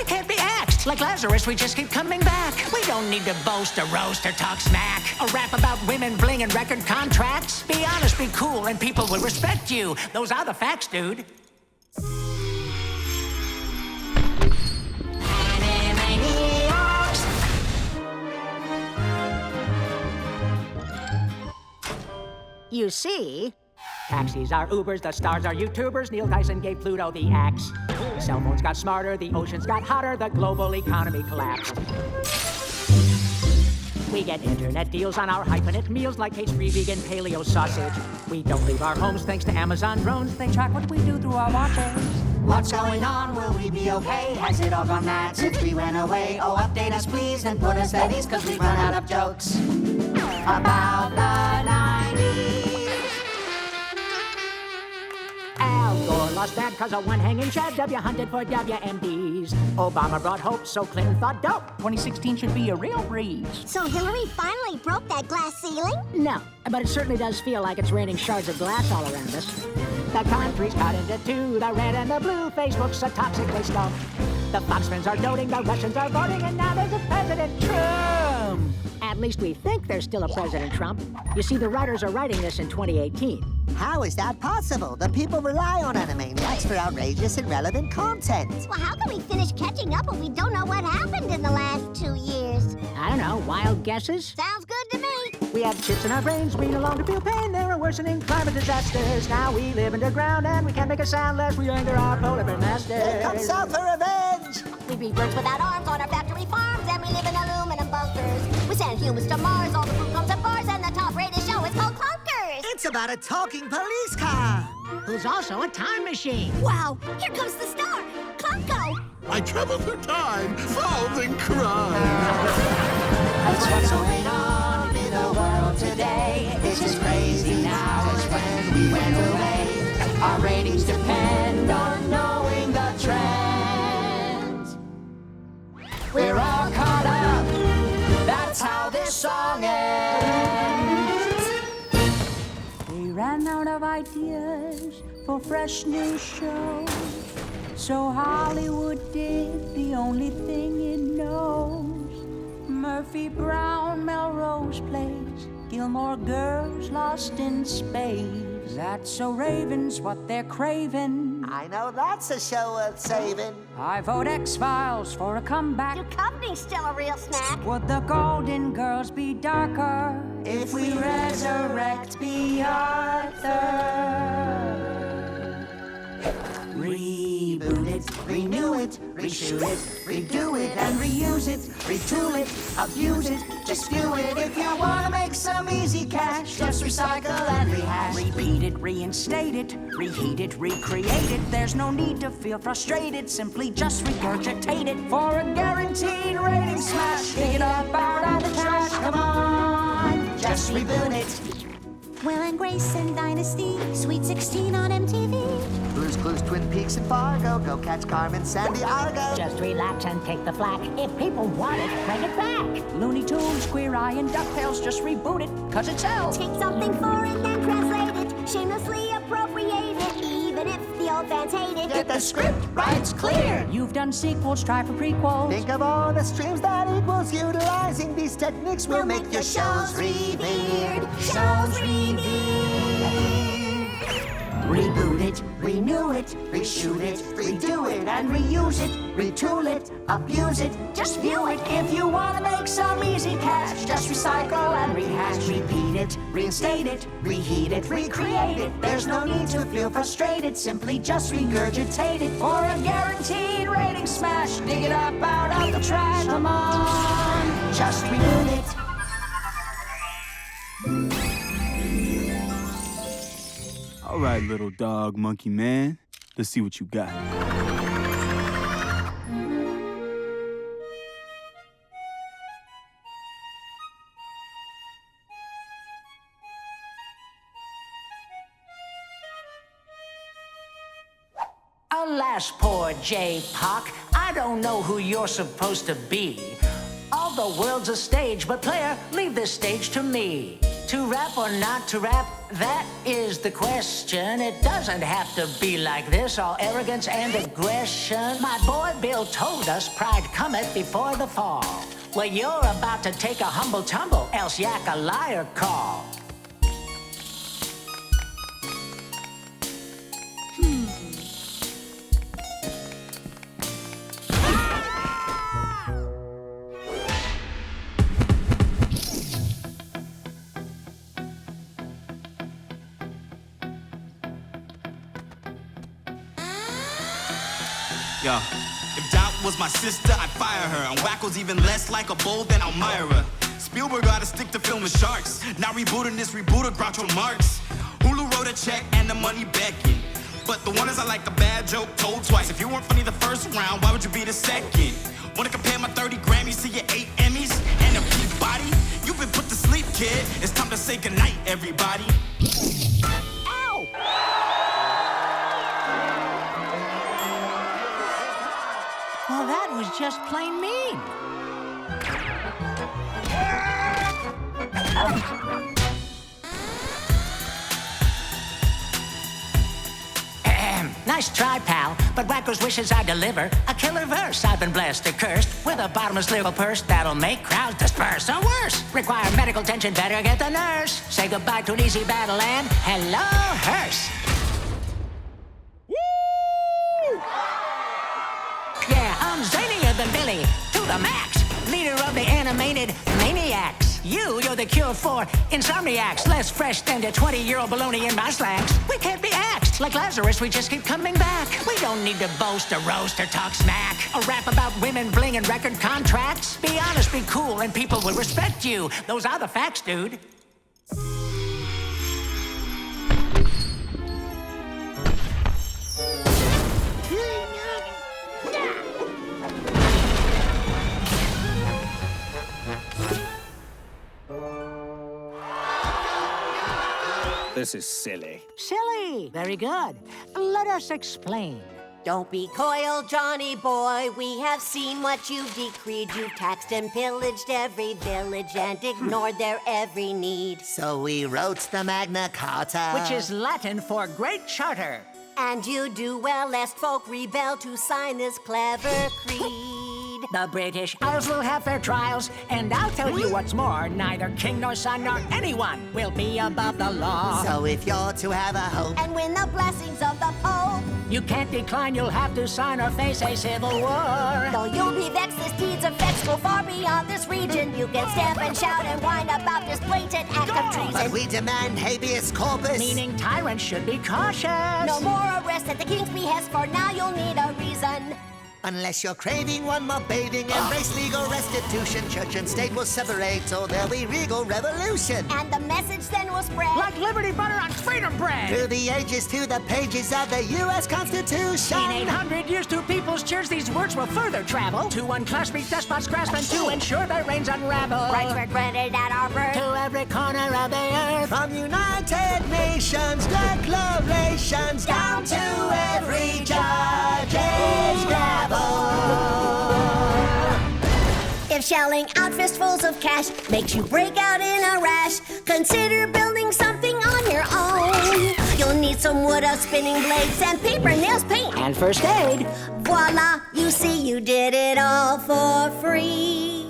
We can't be axed. Like Lazarus, we just keep coming back. We don't need to boast or roast or talk smack or rap about women, bling, and record contracts. Be honest, be cool, and people will respect you. Those are the facts, dude. Animaniacs. You see, taxis are Ubers, the stars are YouTubers. Neil Tyson gave Pluto the axe. Cell phones got smarter, the oceans got hotter, the global economy collapsed. We get internet deals on our hyphenate meals like cage-free vegan paleo sausage. We don't leave our homes thanks to Amazon drones. They track what we do through our watches. What's going on? Will we be okay? Has it all gone mad since we went away? Oh, update us please and put us at ease, cause we've run out of jokes about the 90s. Al Gore lost bad cause of one hanging Chad. W hunted for WMDs. Obama brought hope, so Clinton thought dope. 2016 should be a real breeze. So Hillary finally broke that glass ceiling? No, but it certainly does feel like it's raining shards of glass all around us. The country's cut into two, the red and the blue. Facebook's a toxic waste dump. The Foxmans are doting, the Russians are voting, and now there's a President Trump. At least we think there's still a President Trump. You see, the writers are writing this in 2018. How is that possible? The people rely on Animaniacs for outrageous and relevant content. Well, how can we finish catching up when we don't know what happened in the last 2 years? I don't know, wild guesses? Sounds good to me. We have chips in our brains, we no longer feel pain. There are worsening climate disasters. Now we live underground and we can't make a sound lest we anger our polar bear masters. Here comes South for revenge! We beat birds without arms on our factory farms, and we live in aluminum bunkers. We send humans to Mars, all the food comes at bars, and the top-rated show is called Clunkers. It's about a talking police car! Who's also a time machine. Wow, here comes the star, Clunko. I travel through time, solving crime. That's what's going on in the world today. It's as crazy now as when we went away. Our ratings depend on knowing the trends. We're all caught up. That's how this song ends. We ran out of ideas for fresh new shows, so Hollywood did the only thing it knows. Murphy Brown, Melrose Place, Gilmore Girls lost in space. That's so Ravens what they're craving. I know that's a show worth saving. I vote X-Files for a comeback. Your company's still a real snack. Would the Golden Girls be darker if we resurrect B. Arthur? Reboot it, renew it, reshoot it, redo it and reuse it, retool it, abuse it, just view it. If you wanna make some easy cash, just recycle and rehash. Repeat it, reinstate it, reheat it, recreate it. There's no need to feel frustrated, simply just regurgitate it for a guaranteed rating smash. Dig it up out of the trash, come on, just reboot it. Will and Grace and Dynasty, Sweet 16 on MTV. Blue's Clues, Twin Peaks and Fargo, go catch Carmen, San Diego. Just relax and take the flak. If people want it, bring it back. Looney Tunes, Queer Eye, and DuckTales, just reboot it, cause it sells. Take something foreign and translate it, shamelessly appropriate it, even if the old fans hate it. Get the script right, it's clear. You've done sequels, try for prequels. Think of all the streams that equals. Utilizing these techniques will make your shows revered. Shows revered. Reboot it, renew it, reshoot it, redo it and reuse it, retool it, abuse it, just view it. If you want to make some easy cash, just recycle and rehash. Repeat it, reinstate it, reheat it, recreate it. There's no need to feel frustrated, simply just regurgitate it for a guaranteed rating smash. Dig it up out of the trash, come on, just reboot it. All right, little dog, monkey man. Let's see what you got. Alas, poor J-Poc, I don't know who you're supposed to be. All the world's a stage, but player, leave this stage to me. To rap or not to rap, that is the question. It doesn't have to be like this, all arrogance and aggression. My boy Bill told us pride cometh before the fall. Well, you're about to take a humble tumble, else Yakko a liar call. Yo, if Dot was my sister, I'd fire her. And Wakko's even less like a bull than Elmira. Spielberg gotta stick to filming sharks. Now rebooting this rebooter, Groucho Marx. Hulu wrote a check and the money begging. But the one is I like a bad joke told twice. If you weren't funny the first round, why would you be the second? Wanna compare my 30 Grammys to your 8 Emmys and a Peabody? You've been put to sleep, kid. It's time to say goodnight, everybody. Ow! Well, that was just plain mean. Nice try, pal, but Wakko's wishes I deliver. A killer verse, I've been blessed or cursed with a bottomless lyrical purse that'll make crowds disperse. Or worse, require medical attention, better get the nurse. Say goodbye to an easy battle and hello, hearse. Woo! Yeah, I'm zanier than Billy, to the max. Leader of the animated maniacs. You're the cure for insomniacs. Less fresh than the 20-year-old baloney in my slacks. We can't be axed. Like Lazarus, we just keep coming back. We don't need to boast or roast or talk smack. Or rap about women, bling, and record contracts. Be honest, be cool, and people will respect you. Those are the facts, dude. This is silly. Silly. Very good. Let us explain. Don't be coy, old Johnny boy. We have seen what you've decreed. You've taxed and pillaged every village and ignored their every need. So we wrote the Magna Carta, Which is Latin for Great Charter. And you do well lest folk rebel to sign this clever creed. The British Isles will have their trials, and I'll tell you what's more, neither king nor son nor anyone will be above the law. So if you're to have a hope And win the blessings of the Pope. You can't decline, you'll have to sign or face a civil war. Though you'll be vexed, this deeds of vex go far beyond this region. You can stamp and shout and whine about this blatant act of treason. but we demand habeas corpus. Meaning tyrants should be cautious. No more arrests at the king's behest, for now you'll need a reason. Unless you're craving one more bathing, embrace legal restitution. Church and state will separate, or there'll be regal revolution. And the message then will spread Like liberty butter on freedom bread. Through the ages to the pages of the U.S. Constitution. In 800 years to people's cheers, these words will further travel to unclasping despots grasping to ensure their reigns unravel. rights were granted at our birth. To every corner of the earth. From United Nations declarations down to every judge's gavel. If shelling out fistfuls of cash makes you break out in a rash, consider building something on your own. You'll need some wood, spinning blades, and paper, nails, paint, And first aid. voila, you see you did it all for free.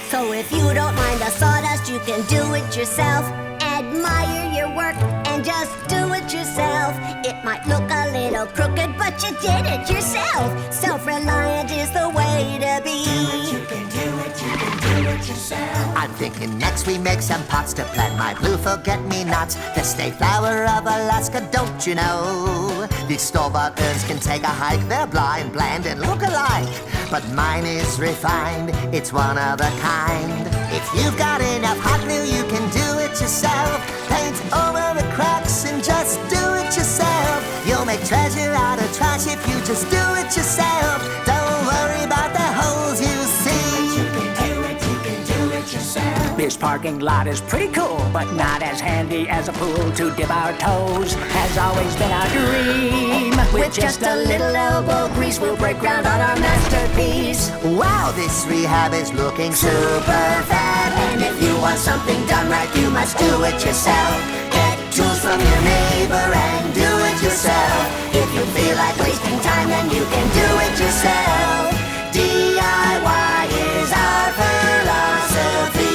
So if you don't mind the sawdust, you can do it yourself. Admire your work and just do it yourself. It might look a little crooked, but you did it yourself. Self-reliant is the way to be. You can do it yourself. I'm thinking next we make some pots to plant my blue forget-me-nots. The state flower of Alaska, don't you know? These store-bought herbs can take a hike. They're blind, bland, and look alike. But mine is refined, it's one of a kind. If you've got enough hot glue, you can do it yourself. Paint over the cracks and just do it yourself. You'll make treasure out of trash if you just do it yourself. Don't worry about the holes you see. You can do it yourself. This parking lot is pretty cool, but not as handy as a pool to dip our toes. Has always been our dream. With just a little elbow grease, we'll break ground on our masterpiece. Wow, this rehab is looking super fab. And if you want something done right, you must do it yourself. Get tools from your neighbor and do it yourself. If you feel like wasting time, then you can do it yourself. DIY is our philosophy.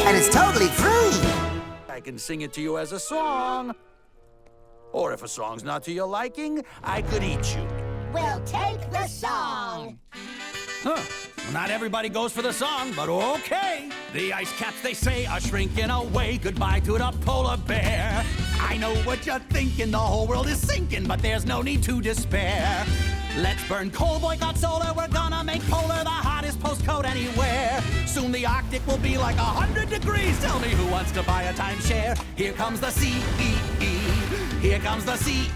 And it's totally free. I can sing it to you as a song. Or if a song's not to your liking, I could eat you. We'll take the song. Huh. Not everybody goes for the song, but okay. The ice caps, they say, are shrinking away. Goodbye to the polar bear. I know what you're thinking, the whole world is sinking, but there's no need to despair. Let's burn coal, boycott solar, we're gonna make polar the hottest postcode anywhere. Soon the Arctic will be like 100 degrees. Tell me who wants to buy a timeshare. Here comes the CEE, here comes the CEE.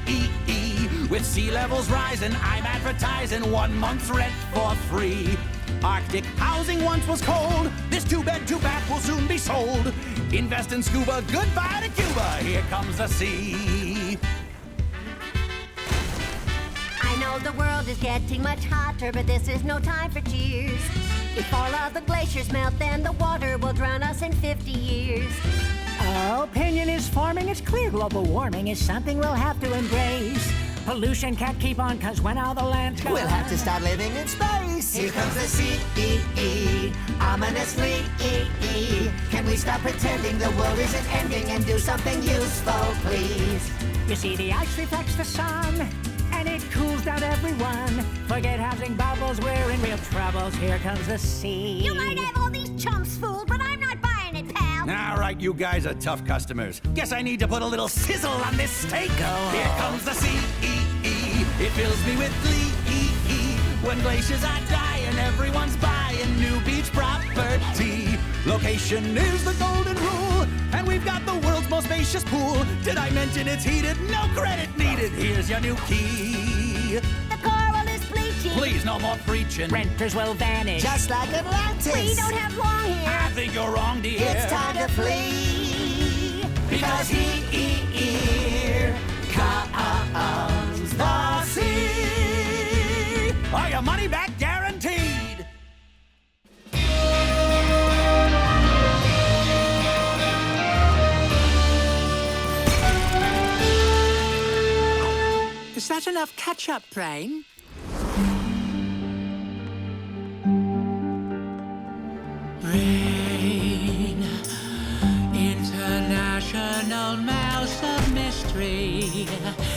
With sea levels rising, I'm advertising 1 month's rent for free. Arctic housing once was cold. This 2-bed, 2-bath will soon be sold. Invest in scuba, goodbye to Cuba. Here comes the sea. I know the world is getting much hotter, but this is no time for cheers. If all of the glaciers melt, then the water will drown us in 50 years. Opinion is forming, it's clear global warming is something we'll have to embrace. Pollution can't keep on, cause when all the land's gone, We'll have to start living in space. Here comes the CEE, ominously. Can we stop pretending the world isn't ending and do something useful, please? You see, the ice reflects the sun, and it cools down everyone. Forget housing bubbles, we're in real troubles. Here comes the sea. You might have all these chumps fooled, but I'm not buying it, pal. All right, you guys are tough customers. Guess I need to put a little sizzle on this steak. Here comes the CEE. It fills me with glee. When glaciers are dying, everyone's buying new beach property. Location is the golden rule, and we've got the world's most spacious pool. Did I mention it's heated? No credit needed. Here's your new key. The coral is bleaching. Please, no more preaching. Renters will vanish. Just like Atlantis. We don't have long hair. I think you're wrong, dear. It's time to flee. Because here comes the sea. Are your money back guaranteed? Is that enough ketchup, Brain? Brain, international mouse of mystery.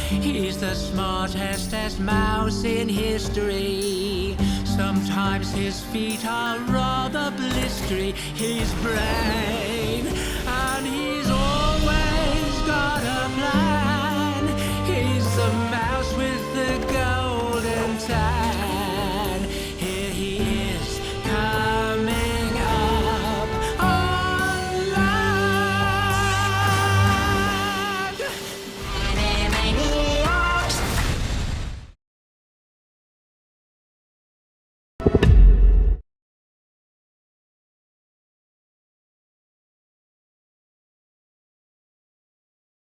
He's the smartest mouse in history. Sometimes his feet are rather blistery. His brain, and he's always got a plan.